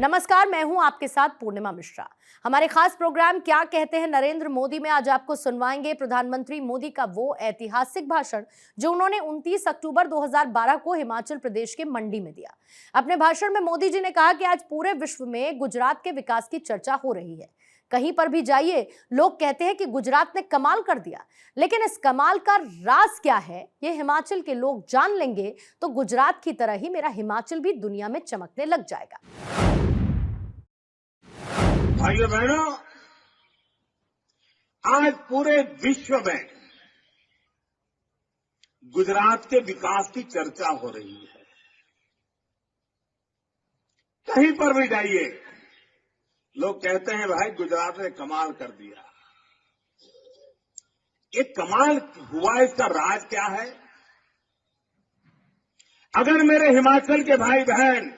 नमस्कार, मैं हूं आपके साथ पूर्णिमा मिश्रा। हमारे खास प्रोग्राम क्या कहते हैं नरेंद्र मोदी में आज आपको सुनवाएंगे प्रधानमंत्री मोदी का वो ऐतिहासिक भाषण जो उन्होंने 29 अक्टूबर 2012 को हिमाचल प्रदेश के मंडी में दिया। अपने भाषण में मोदी जी ने कहा कि आज पूरे विश्व में गुजरात के विकास की चर्चा हो रही है। कहीं पर भी जाइए लोग कहते हैं कि गुजरात ने कमाल कर दिया, लेकिन इस कमाल का राज क्या है ये हिमाचल के लोग जान लेंगे तो गुजरात की तरह ही मेरा हिमाचल भी दुनिया में चमकने लग जाएगा। भाइयों बहनों, आज पूरे विश्व में गुजरात के विकास की चर्चा हो रही है। कहीं पर भी जाइए लोग कहते हैं भाई गुजरात ने कमाल कर दिया। ये कमाल हुआ, इसका राज क्या है? अगर मेरे हिमाचल के भाई बहन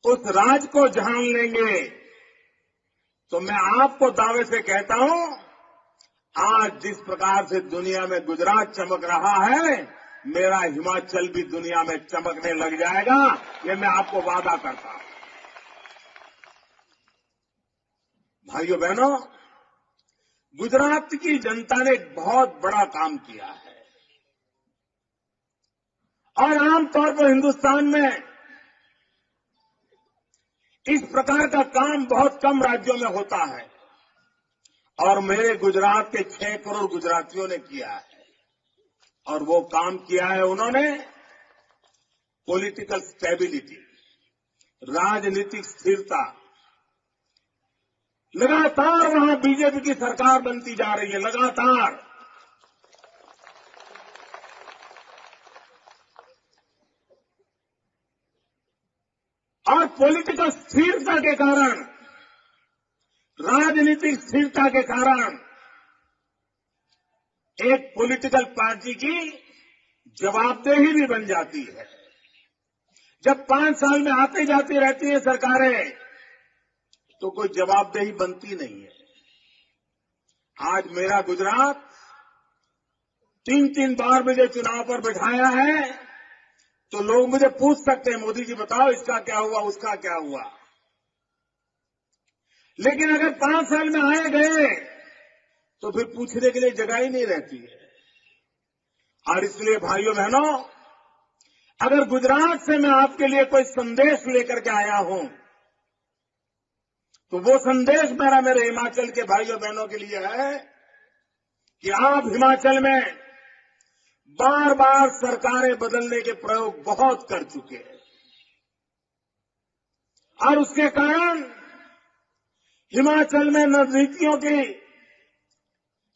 उस राज को जान लेंगे तो मैं आपको दावे से कहता हूं, आज जिस प्रकार से दुनिया में गुजरात चमक रहा है, मेरा हिमाचल भी दुनिया में चमकने लग जाएगा। ये मैं आपको वादा करता हूं। भाइयों बहनों, गुजरात की जनता ने एक बहुत बड़ा काम किया है और आमतौर पर हिंदुस्तान में इस प्रकार का काम बहुत कम राज्यों में होता है और मेरे गुजरात के 6 करोड़ गुजरातियों ने किया है। और वो काम किया है उन्होंने पॉलिटिकल स्टेबिलिटी, राजनीतिक स्थिरता। लगातार वहां बीजेपी की सरकार बनती जा रही है, लगातार। और पॉलिटिकल स्थिरता के कारण, राजनीतिक स्थिरता के कारण एक पॉलिटिकल पार्टी की जवाबदेही भी बन जाती है। जब 5 साल में आती जाती रहती है सरकारें तो कोई जवाबदेही बनती नहीं है। आज मेरा गुजरात 3-3 बार मुझे चुनाव पर बिठाया है तो लोग मुझे पूछ सकते हैं, मोदी जी बताओ इसका क्या हुआ, उसका क्या हुआ। लेकिन अगर 5 साल में आए गए तो फिर पूछने के लिए जगह ही नहीं रहती है। और इसलिए भाइयों बहनों, अगर गुजरात से मैं आपके लिए कोई संदेश लेकर के आया हूं तो वो संदेश मेरे हिमाचल के भाइयों बहनों के लिए है कि आप हिमाचल में बार बार सरकारें बदलने के प्रयोग बहुत कर चुके हैं और उसके कारण हिमाचल में न नीतियों की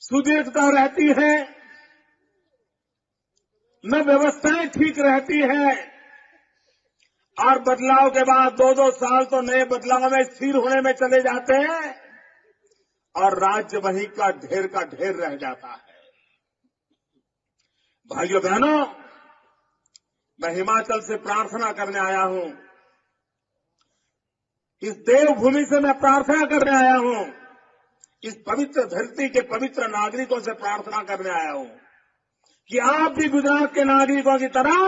सुदृढ़ता रहती है, न व्यवस्थाएं ठीक रहती है और बदलाव के बाद 2-2 साल तो नए बदलाव में स्थिर होने में चले जाते हैं और राज्य वहीं का ढेर रह जाता है। भाइयों बहनों, मैं हिमाचल से प्रार्थना करने आया हूं, इस देवभूमि से मैं प्रार्थना करने आया हूं, इस पवित्र धरती के पवित्र नागरिकों से प्रार्थना करने आया हूं कि आप भी गुजरात के नागरिकों की तरह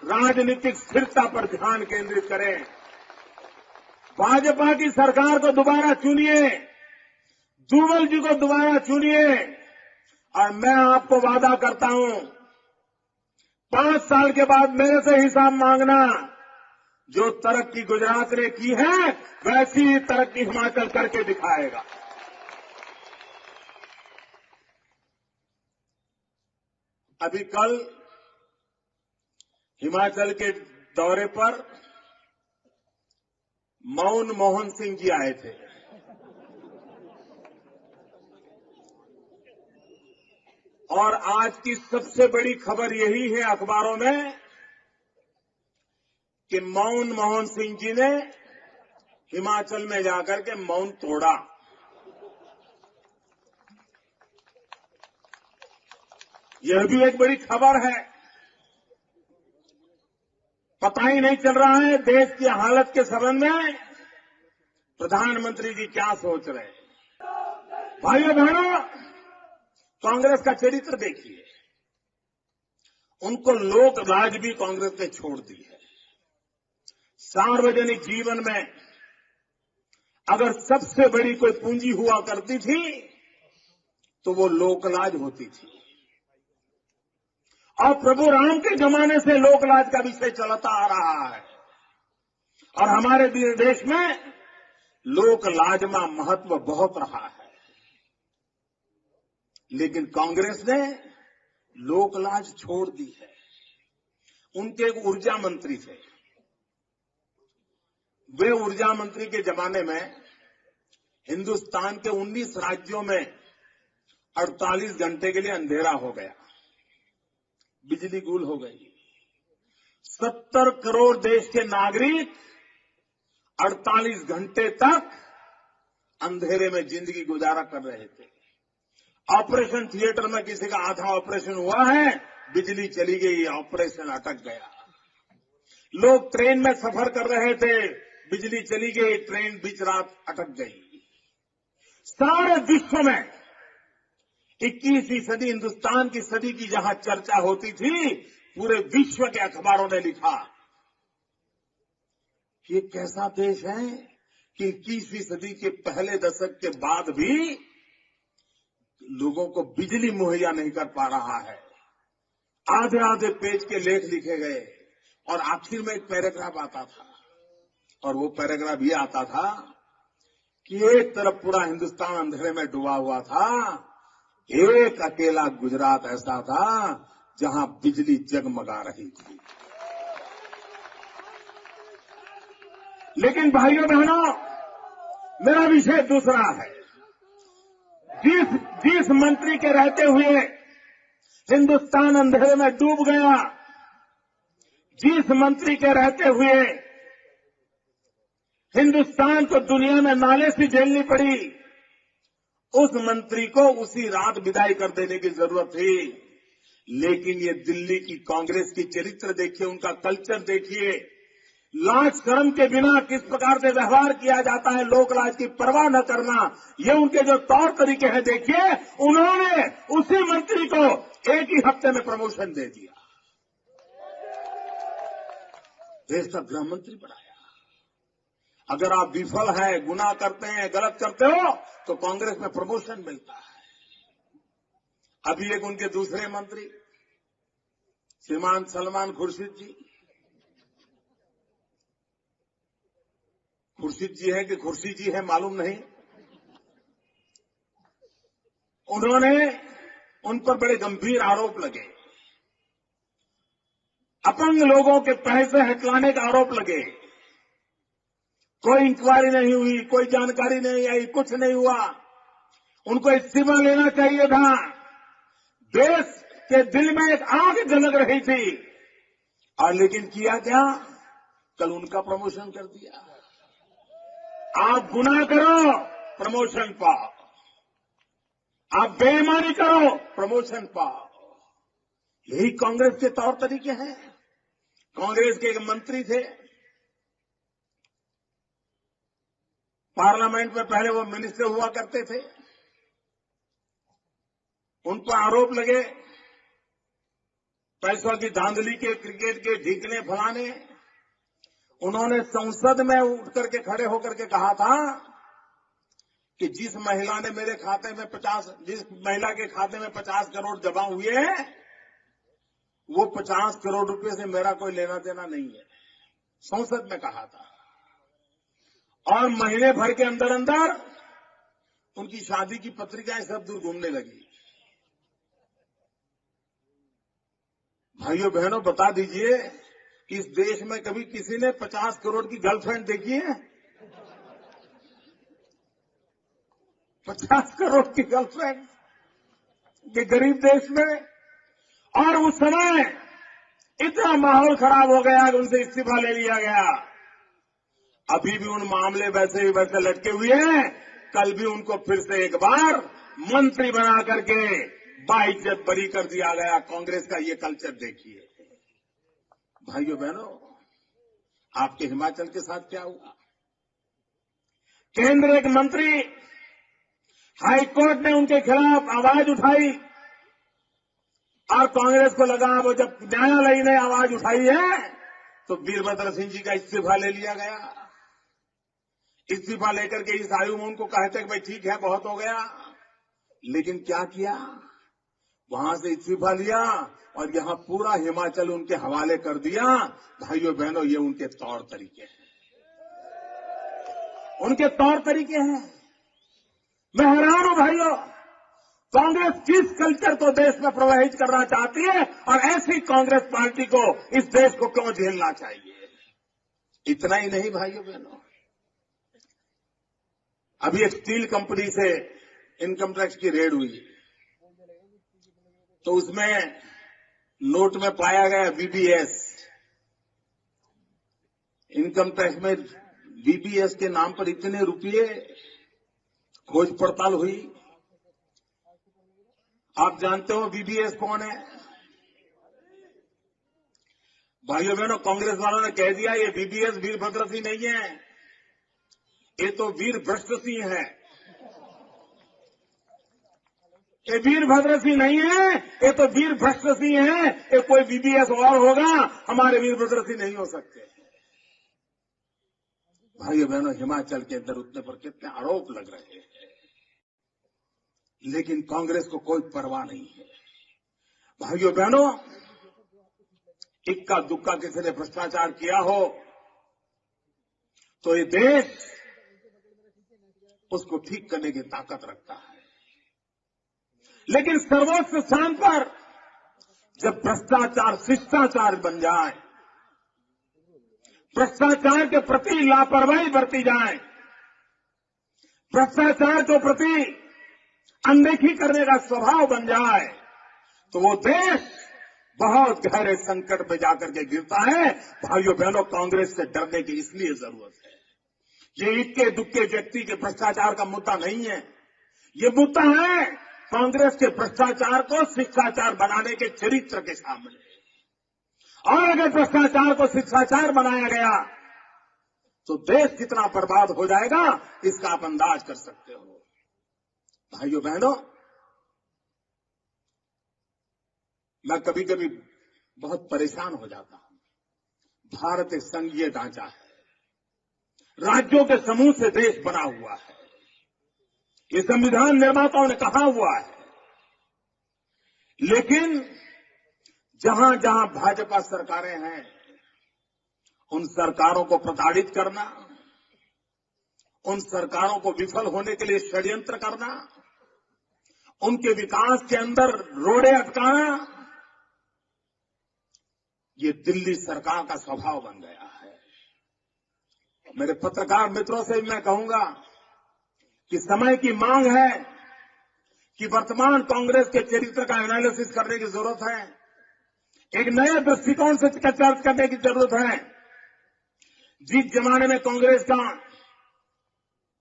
राजनीतिक स्थिरता पर ध्यान केंद्रित करें। भाजपा की सरकार को दोबारा चुनिए, जूवल जी को दोबारा चुनिए और मैं आपको वादा करता हूं 5 साल के बाद मेरे से हिसाब मांगना। जो तरक्की गुजरात ने की है वैसी ही तरक्की हिमाचल करके दिखाएगा। अभी कल हिमाचल के दौरे पर मौन मोहन सिंह जी आए थे। और आज की सबसे बड़ी खबर यही है अखबारों में कि मौन मोहन सिंह जी ने हिमाचल में जाकर के मौन तोड़ा। यह भी एक बड़ी खबर है। पता ही नहीं चल रहा है देश की हालत के संबंध में प्रधानमंत्री जी क्या सोच रहे हैं। भाइयों बहनों, कांग्रेस का चरित्र देखिए। उनको लोक राज भी कांग्रेस ने छोड़ दी है। सार्वजनिक जीवन में अगर सबसे बड़ी कोई पूंजी हुआ करती थी तो वो लोकलाज होती थी। और प्रभु राम के जमाने से लोकलाज का विषय चलता आ रहा है और हमारे देश में लोकलाज में महत्व बहुत रहा है। लेकिन कांग्रेस ने लोकलाज छोड़ दी है। उनके एक ऊर्जा मंत्री थे, वे ऊर्जा मंत्री के जमाने में हिंदुस्तान के 19 राज्यों में 48 घंटे के लिए अंधेरा हो गया, बिजली गुल हो गई। 70 करोड़ देश के नागरिक 48 घंटे तक अंधेरे में जिंदगी गुजारा कर रहे थे। ऑपरेशन थिएटर में किसी का आधा ऑपरेशन हुआ है, बिजली चली गई, ऑपरेशन अटक गया। लोग ट्रेन में सफर कर रहे थे, बिजली चली गई, ट्रेन बीच रात अटक गई। सारे विश्व में 21वीं सदी, हिंदुस्तान की सदी की जहां चर्चा होती थी, पूरे विश्व के अखबारों ने लिखा कि ये कैसा देश है कि 21वीं सदी के पहले दशक के बाद भी लोगों को बिजली मुहैया नहीं कर पा रहा है। आधे आधे पेज के लेख लिखे गए और आखिर में एक पैराग्राफ आता था, और वो पैराग्राफ ये आता था कि एक तरफ पूरा हिंदुस्तान अंधेरे में डूबा हुआ था, एक अकेला गुजरात ऐसा था जहां बिजली जगमगा रही थी। लेकिन भाइयों बहनों, मेरा विषय दूसरा है। जिस मंत्री के रहते हुए हिंदुस्तान अंधेरे में डूब गया, जिस मंत्री के रहते हुए हिंदुस्तान को दुनिया में नाले से झेलनी पड़ी, उस मंत्री को उसी रात विदाई कर देने की जरूरत थी। लेकिन ये दिल्ली की कांग्रेस की चरित्र देखिए, उनका कल्चर देखिए, लाज शर्म के बिना किस प्रकार से व्यवहार किया जाता है, लोक लाज की परवाह न करना, ये उनके जो तौर तरीके हैं देखिए। उन्होंने उसी मंत्री को एक ही हफ्ते में प्रमोशन दे दिया, देश का गृह मंत्री बनाया। अगर आप विफल हैं, गुनाह करते हैं, गलत करते हो, तो कांग्रेस में प्रमोशन मिलता है। अभी एक उनके दूसरे मंत्री श्रीमान सलमान खुर्शीद जी, खुर्शीद जी है कि खुर्शी जी है मालूम नहीं, उन्होंने उन पर बड़े गंभीर आरोप लगे। अपंग लोगों के पैसे हटलाने का आरोप लगे। कोई इंक्वायरी नहीं हुई, कोई जानकारी नहीं आई, कुछ नहीं हुआ। उनको इस्तीफा लेना चाहिए था। देश के दिल में एक आग जलक रही थी, और लेकिन किया क्या? कल उनका प्रमोशन कर दिया। आप गुनाह करो, प्रमोशन पाओ। आप बेईमानी करो, प्रमोशन पाओ। यही कांग्रेस के तौर तरीके हैं। कांग्रेस के एक मंत्री थे, पार्लियामेंट में पहले वो मिनिस्टर हुआ करते थे। उन पर आरोप लगे पैसों की धांधली के, क्रिकेट के ढीकने फलाने। उन्होंने संसद में उठ करके खड़े होकर के कहा था कि जिस महिला ने मेरे खाते में 50, जिस महिला के खाते में 50 करोड़ जमा हुए हैं, वो 50 करोड़ रुपए से मेरा कोई लेना देना नहीं है। संसद में कहा था। और महीने भर के अंदर अंदर उनकी शादी की पत्रिकाएं सब दूर घूमने लगी। भाइयों बहनों, बता दीजिए कि इस देश में कभी किसी ने 50 करोड़ की गर्लफ्रेंड देखी है? 50 करोड़ की गर्लफ्रेंड ये गरीब देश में। और उस समय इतना माहौल खराब हो गया कि उनसे इस्तीफा ले लिया गया। अभी भी उन मामले वैसे ही वैसे लटके हुए हैं। कल भी उनको फिर से एक बार मंत्री बना करके बाइज्जत बरी कर दिया गया। कांग्रेस का ये कल्चर देखिए। भाइयों बहनों, आपके हिमाचल के साथ क्या हुआ? केंद्र एक मंत्री, हाईकोर्ट ने उनके खिलाफ आवाज उठाई, और कांग्रेस को लगा वो जब न्यायालय ने आवाज उठाई है तो वीरभद्र सिंह जी का इस्तीफा ले लिया गया। इस्तीफा लेकर के इस आयु में उनको कहते कि भाई ठीक है, बहुत हो गया। लेकिन क्या किया, वहां से इस्तीफा लिया और यहां पूरा हिमाचल उनके हवाले कर दिया। भाइयों बहनों, ये उनके तौर तरीके हैं, उनके तौर तरीके हैं। मैं हैरान हूं भाइयों, कांग्रेस किस कल्चर को देश में प्रवाहित करना चाहती है और ऐसी कांग्रेस पार्टी को इस देश को क्यों झेलना चाहिए। इतना ही नहीं भाइयों बहनों, अभी एक स्टील कंपनी से इनकम टैक्स की रेड हुई, तो उसमें नोट में पाया गया वीबीएस। इनकम टैक्स में वीबीएस के नाम पर इतने रुपये। खोज पड़ताल हुई, आप जानते हो वीबीएस कौन है। भाइयों बहनों, कांग्रेस वालों ने कह दिया ये वीबीएस वीरभद्र सिंह नहीं है, ये तो वीरभ्रष्ट सिंह है। ये वीरभद्र सिंह नहीं है, ये तो वीरभ्रष्ट सिंह है। ये कोई वीबीएस और होगा, हमारे वीरभद्र सिंह नहीं हो सकते। भाइयों बहनों, हिमाचल के अंदर उतने पर कितने आरोप लग रहे हैं, लेकिन कांग्रेस को कोई परवाह नहीं है। भाइयों बहनों, इक्का दुक्का किसी ने भ्रष्टाचार किया हो तो ये देश उसको ठीक करने की ताकत रखता है। लेकिन सर्वोच्च स्थान पर जब भ्रष्टाचार शिष्टाचार बन जाए, भ्रष्टाचार के प्रति लापरवाही बरती जाए, भ्रष्टाचार के प्रति अनदेखी करने का स्वभाव बन जाए, तो वो देश बहुत गहरे संकट में जाकर के गिरता है। भाइयों बहनों, कांग्रेस से डरने की इसलिए जरूरत है। ये इक्के दुक्के व्यक्ति के भ्रष्टाचार का मुद्दा नहीं है, ये मुद्दा है कांग्रेस के भ्रष्टाचार को शिष्टाचार बनाने के चरित्र के सामने। और अगर भ्रष्टाचार को शिष्टाचार बनाया गया तो देश कितना बर्बाद हो जाएगा, इसका आप अंदाज कर सकते हो। भाइयों बहनों, मैं कभी कभी बहुत परेशान हो जाता हूं। भारत एक संघीय ढांचा है, राज्यों के समूह से देश बना हुआ है, ये संविधान निर्माताओं ने कहा हुआ है। लेकिन जहां जहां भाजपा सरकारें हैं, उन सरकारों को प्रताड़ित करना, उन सरकारों को विफल होने के लिए षड्यंत्र करना, उनके विकास के अंदर रोड़े अटकाना, ये दिल्ली सरकार का स्वभाव बन गया है। मेरे पत्रकार मित्रों से मैं कहूंगा कि समय की मांग है कि वर्तमान कांग्रेस के चरित्र का एनालिसिस करने की जरूरत है, एक नए दृष्टिकोण से चर्चा करने की जरूरत है। जिस जमाने में कांग्रेस का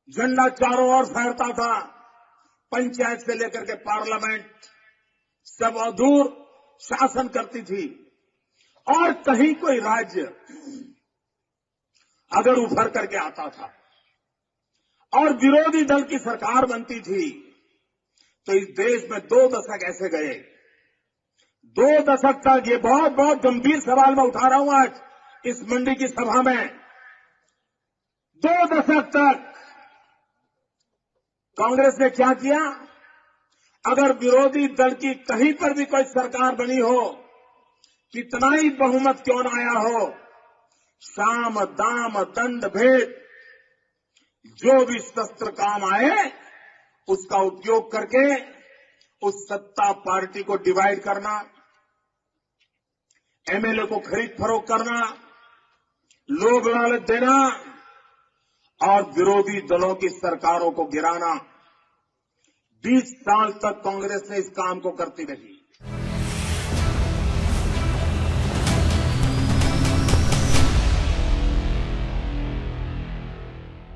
झंडा चारों ओर फहरता था, पंचायत से लेकर के पार्लियामेंट सब अधूर शासन करती थी, और कहीं कोई राज्य अगर उभर करके आता था और विरोधी दल की सरकार बनती थी, तो इस देश में 2 दशक ऐसे गए। 2 दशक तक, ये बहुत बहुत गंभीर सवाल मैं उठा रहा हूं आज इस मंडी की सभा में, 2 दशक तक कांग्रेस ने क्या किया, अगर विरोधी दल की कहीं पर भी कोई सरकार बनी हो, कितना ही बहुमत क्यों न आया हो, साम दाम दंड भेद जो भी शस्त्र काम आए उसका उपयोग करके उस सत्ता पार्टी को डिवाइड करना, एमएलए को खरीद फरोख्त करना, लोभ लालच देना और विरोधी दलों की सरकारों को गिराना। 20 साल तक कांग्रेस ने इस काम को करती रही।